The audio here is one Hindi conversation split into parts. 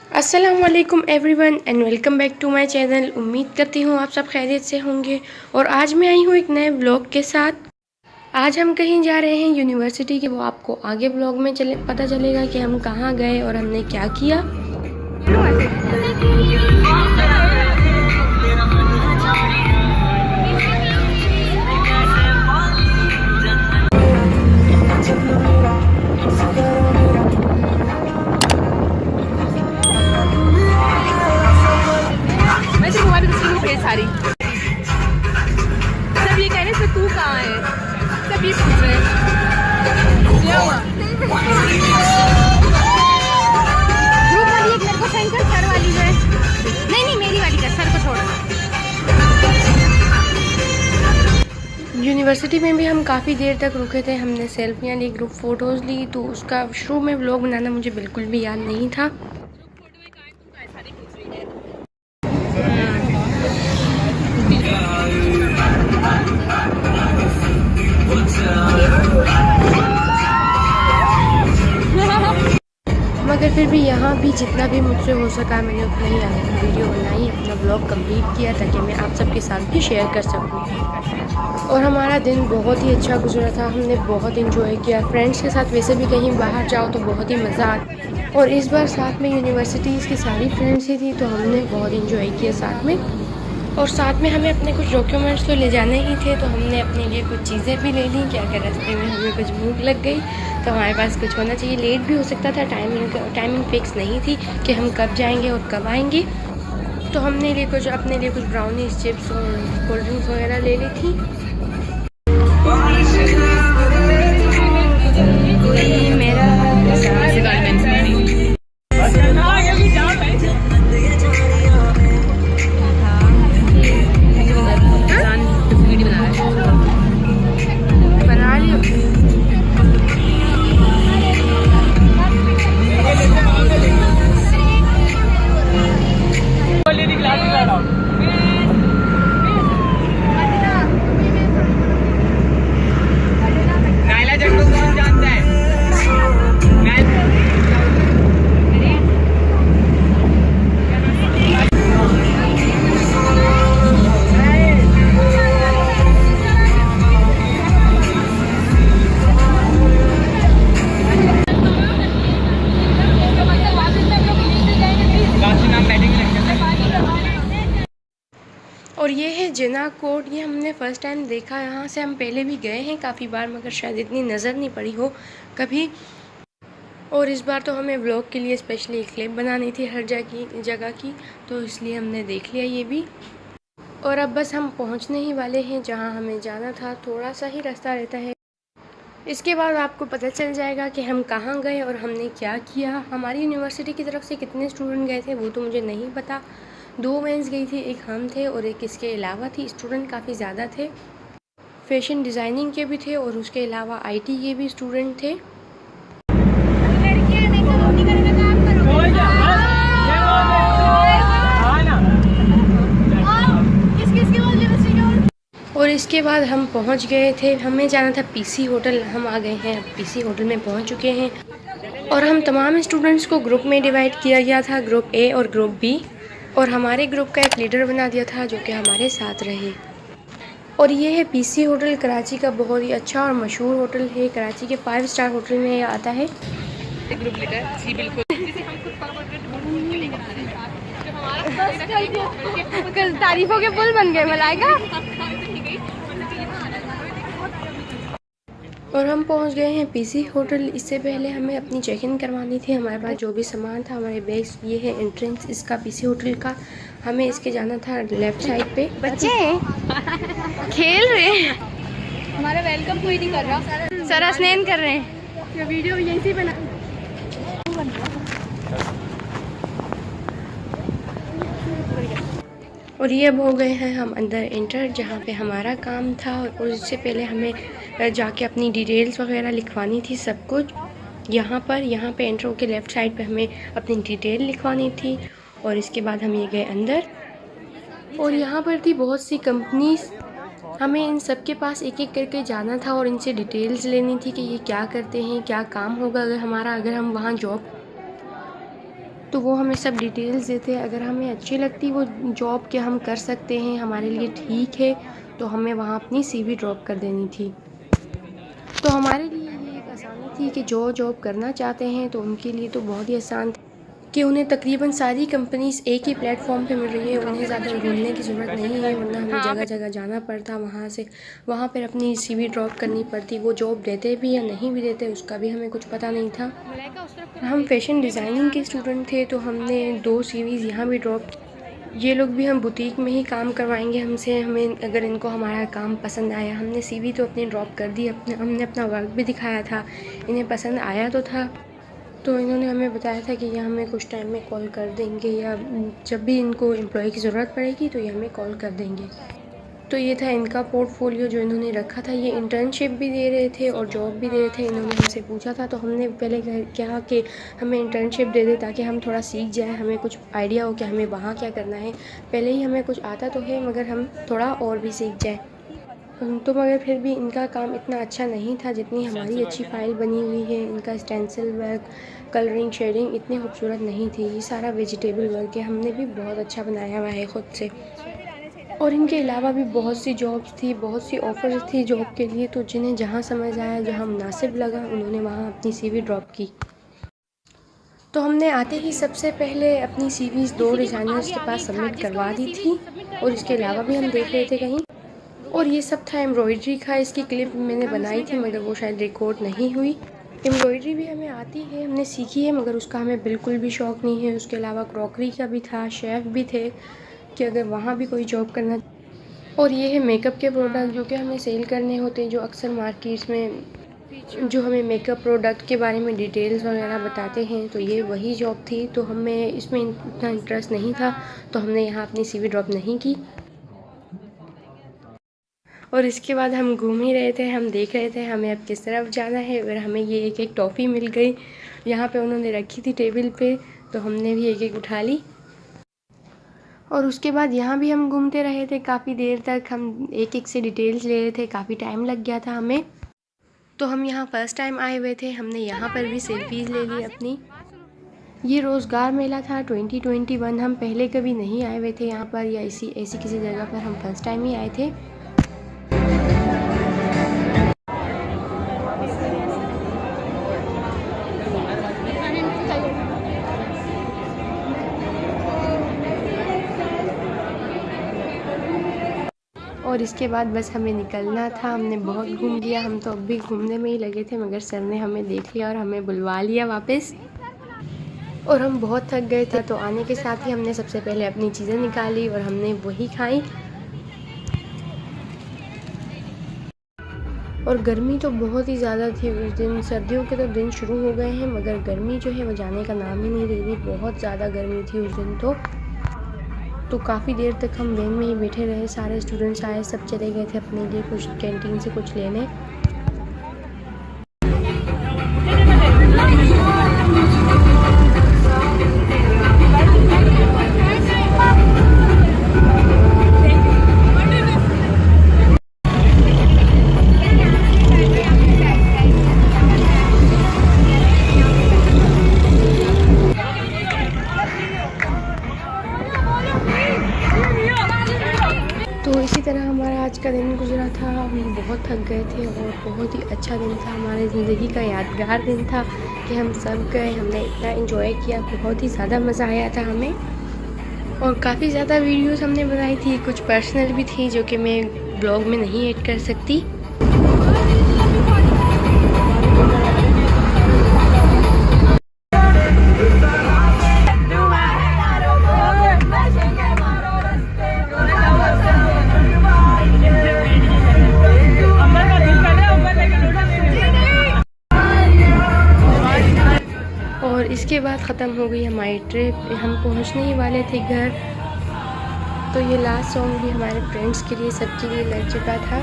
अस्सलाम वालेकुम everyone and welcome back to my channel. उम्मीद करती हूँ आप सब खैरियत से होंगे और आज मैं आई हूँ एक नए व्लॉग के साथ। आज हम कहीं जा रहे हैं यूनिवर्सिटी के, वो आपको आगे व्लॉग में पता चलेगा कि हम कहाँ गए और हमने क्या किया। सारी सब ये कह रहे हैं तू कहाँ है, सब ये पूछ रहे हैं क्या हुआ। ग्रुप वाली एक मेरे को सेंड कर, सर वाली है नहीं मेरी वाली का, सर को छोड़। यूनिवर्सिटी में भी हम काफ़ी देर तक रुके थे, हमने सेल्फियाँ ली, ग्रुप फ़ोटोज़ ली, तो उसका शुरू में व्लॉग बनाना मुझे बिल्कुल भी याद नहीं था। मगर फिर भी यहाँ भी जितना भी मुझसे हो सका मैंने उतना ही वीडियो बनाई, अपना व्लॉग कंप्लीट किया ताकि मैं आप सबके साथ भी शेयर कर सकूँ। और हमारा दिन बहुत ही अच्छा गुजरा था, हमने बहुत इंजॉय किया। फ्रेंड्स के साथ वैसे भी कहीं बाहर जाओ तो बहुत ही मज़ा आता, और इस बार साथ में यूनिवर्सिटीज़ की सारी फ्रेंड्स ही थी तो हमने बहुत इंजॉय किया साथ में। और साथ में हमें अपने कुछ डॉक्यूमेंट्स तो ले जाने ही थे, तो हमने अपने लिए कुछ चीज़ें भी ले ली कि अगर रास्ते में हमें कुछ भूख लग गई तो हमारे पास कुछ होना चाहिए। लेट भी हो सकता था, टाइमिंग फिक्स नहीं थी कि हम कब जाएंगे और कब आएंगे। तो हमने अपने लिए कुछ ब्राउनीज, चिप्स और कोल्ड ड्रिंक्स वगैरह ले ली थी। मेरा और ये है जिना कोट, ये हमने फ़र्स्ट टाइम देखा। यहाँ से हम पहले भी गए हैं काफ़ी बार, मगर शायद इतनी नज़र नहीं पड़ी हो कभी। और इस बार तो हमें व्लॉग के लिए स्पेशली एक क्लिप बनानी थी हर जगह की, तो इसलिए हमने देख लिया ये भी। और अब बस हम पहुँचने ही वाले हैं जहाँ हमें जाना था, थोड़ा सा ही रास्ता रहता है। इसके बाद आपको पता चल जाएगा कि हम कहाँ गए और हमने क्या किया। हमारी यूनिवर्सिटी की तरफ से कितने स्टूडेंट गए थे वो तो मुझे नहीं पता। 2 मेंस गई थी, एक हम थे और एक इसके अलावा थी। स्टूडेंट काफ़ी ज़्यादा थे, फैशन डिज़ाइनिंग के भी थे और उसके अलावा IT के भी स्टूडेंट थे। और इसके बाद हम पहुंच गए थे, हमें जाना था PC होटल। हम आ गए हैं, PC होटल में पहुंच चुके हैं। और हम तमाम स्टूडेंट्स को ग्रुप में डिवाइड किया गया था, ग्रुप A और ग्रुप B। और हमारे ग्रुप का एक लीडर बना दिया था जो कि हमारे साथ रहे। और ये है PC होटल, कराची का बहुत ही अच्छा और मशहूर होटल है। कराची के 5 स्टार होटल में आता है। ग्रुप लीडर जी बिल्कुल, तारीफों के पुल बन गए मलाइका। और हम पहुंच गए हैं PC होटल। इससे पहले हमें अपनी चेक इन करवानी थी। हमारे पास जो भी सामान था, हमारे बैग्स, ये है एंट्रेंस इसका PC होटल का। हमें इसके जाना था लेफ़्ट साइड पे। बच्चे खेल रहे हैं, हमारा वेलकम कोई नहीं कर रहा, सर स्नान कर रहे हैं। ये वीडियो यहीं से बना। और ये अब हो गए हैं हम अंदर एंटर, जहाँ पे हमारा काम था। और इससे पहले हमें जाके अपनी डिटेल्स वगैरह लिखवानी थी, सब कुछ यहाँ पे एंटर होकर लेफ़्ट साइड पे हमें अपनी डिटेल लिखवानी थी। और इसके बाद हम ये गए अंदर, और यहाँ पर थी बहुत सी कंपनीज। हमें इन सब के पास एक एक करके जाना था और इनसे डिटेल्स लेनी थी कि ये क्या करते हैं, क्या काम होगा अगर हम वहाँ जॉब तो वो हमें सब डिटेल्स देते। अगर हमें अच्छी लगती वो जॉब कि हम कर सकते हैं, हमारे लिए ठीक है, तो हमें वहाँ अपनी CV ड्रॉप कर देनी थी। तो हमारे लिए ये एक आसानी थी कि जो जॉब करना चाहते हैं तो उनके लिए तो बहुत ही आसान थी कि उन्हें तकरीबन सारी कंपनीज़ एक ही प्लेटफॉर्म पे मिल रही है, उन्हें ज़्यादा ढूंढने की ज़रूरत नहीं है, वरना हमें जगह जगह जाना पड़ता, वहाँ पर अपनी CV ड्रॉप करनी पड़ती। वो जॉब देते भी या नहीं भी देते उसका भी हमें कुछ पता नहीं था। हम फैशन डिज़ाइनिंग के स्टूडेंट थे तो हमने 2 CVs यहाँ भी ड्रॉप की। ये लोग भी हम बुटीक में ही काम करवाएंगे हमसे, हमें अगर इनको हमारा काम पसंद आया। हमने CV तो अपनी ड्रॉप कर दी, हमने अपना वर्क भी दिखाया था, इन्हें पसंद आया तो था। तो इन्होंने हमें बताया था कि ये हमें कुछ टाइम में कॉल कर देंगे, या जब भी इनको एम्प्लॉय की ज़रूरत पड़ेगी तो ये हमें कॉल कर देंगे। तो ये था इनका पोर्टफोलियो जो इन्होंने रखा था। ये इंटर्नशिप भी दे रहे थे और जॉब भी दे रहे थे। इन्होंने हमसे पूछा था तो हमने पहले कहा कि हमें इंटर्नशिप दे दे ताकि हम थोड़ा सीख जाए, हमें कुछ आइडिया हो कि हमें वहाँ क्या करना है। पहले ही हमें कुछ आता तो है मगर हम थोड़ा और भी सीख जाए। तो मगर फिर भी इनका काम इतना अच्छा नहीं था जितनी हमारी अच्छी फ़ाइल बनी हुई है। इनका स्टेंसिल वर्क, कलरिंग, शेडिंग इतनी खूबसूरत नहीं थी। ये सारा वेजिटेबल वर्क है, हमने भी बहुत अच्छा बनाया हुआ है ख़ुद से। और इनके अलावा भी बहुत सी जॉब्स थी, बहुत सी ऑफ़र्स थी जॉब के लिए। तो जिन्हें जहाँ समझ आया, जहाँ मुनासिब लगा, उन्होंने वहाँ अपनी CV ड्रॉप की। तो हमने आते ही सबसे पहले अपनी CVs 2 डिज़ाइनर्स के पास सबमिट करवा दी थी, और इसके अलावा भी हम देख रहे थे कहीं। और ये सब था एम्ब्रॉयडरी का। इसकी क्लिप मैंने बनाई थी मगर वो शायद रिकॉर्ड नहीं हुई। एम्ब्रॉयडरी भी हमें आती है, हमने सीखी है, मगर उसका हमें बिल्कुल भी शौक़ नहीं है। उसके अलावा क्रॉकरी का भी था, शेफ़ भी थे कि अगर वहाँ भी कोई जॉब करना। और ये है मेकअप के प्रोडक्ट जो कि हमें सेल करने होते हैं, जो अक्सर मार्केट्स में जो हमें मेकअप प्रोडक्ट के बारे में डिटेल्स वगैरह बताते हैं। तो ये वही जॉब थी। तो हमें इसमें इतना इंटरेस्ट नहीं था तो हमने यहाँ अपनी CV ड्रॉप नहीं की। और इसके बाद हम घूम ही रहे थे, हम देख रहे थे हमें अब किस तरफ जाना है। और हमें ये एक टॉफ़ी मिल गई, यहाँ पे उन्होंने रखी थी टेबल पे, तो हमने भी एक उठा ली। और उसके बाद यहाँ भी हम घूमते रहे थे काफ़ी देर तक। हम एक से डिटेल्स ले रहे थे, काफ़ी टाइम लग गया था हमें। तो हम यहाँ फ़र्स्ट टाइम आए हुए थे, हमने यहाँ पर भी सेल्फीज़ ले ली अपनी। ये रोज़गार मेला था 2021। हम पहले कभी नहीं आए हुए थे यहाँ पर, या ऐसी किसी जगह पर हम फर्स्ट टाइम ही आए थे। और इसके बाद बस हमें निकलना था। हमने बहुत घूम लिया, हम तो अब भी घूमने में ही लगे थे, मगर सर ने हमें देख लिया और हमें बुलवा लिया वापस। और हम बहुत थक गए थे, तो आने के साथ ही हमने सबसे पहले अपनी चीज़ें निकाली और हमने वही खाई। और गर्मी तो बहुत ही ज़्यादा थी उस दिन। सर्दियों के तो दिन शुरू हो गए हैं मगर गर्मी जो है वो जाने का नाम ही नहीं ले रही। बहुत ज़्यादा गर्मी थी उस दिन तो काफ़ी देर तक हम वैन में ही बैठे रहे। सारे स्टूडेंट्स आए, सब चले गए थे अपने लिए कुछ कैंटीन से कुछ लेने। तो इसी तरह हमारा आज का दिन गुजरा था। हम बहुत थक गए थे और बहुत ही अच्छा दिन था, हमारी ज़िंदगी का यादगार दिन था कि हम सब गए, हमने इतना एंजॉय किया, बहुत ही ज़्यादा मज़ा आया था हमें। और काफ़ी ज़्यादा वीडियोस हमने बनाई थी, कुछ पर्सनल भी थी जो कि मैं ब्लॉग में नहीं ऐड कर सकती। और इसके बाद ख़त्म हो गई हमारी ट्रिप। हम पहुंचने ही वाले थे घर। तो ये लास्ट सॉन्ग भी हमारे फ्रेंड्स के लिए, सबके लिए लग चुका था।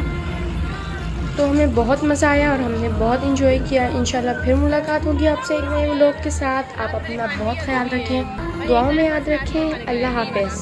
तो हमें बहुत मज़ा आया और हमने बहुत इंजॉय किया। इंशाल्लाह फिर मुलाकात होगी आपसे एक नए व्लॉग के साथ। आप अपना बहुत ख्याल रखें, दुआओं में याद रखें। अल्लाह हाफ़िज़।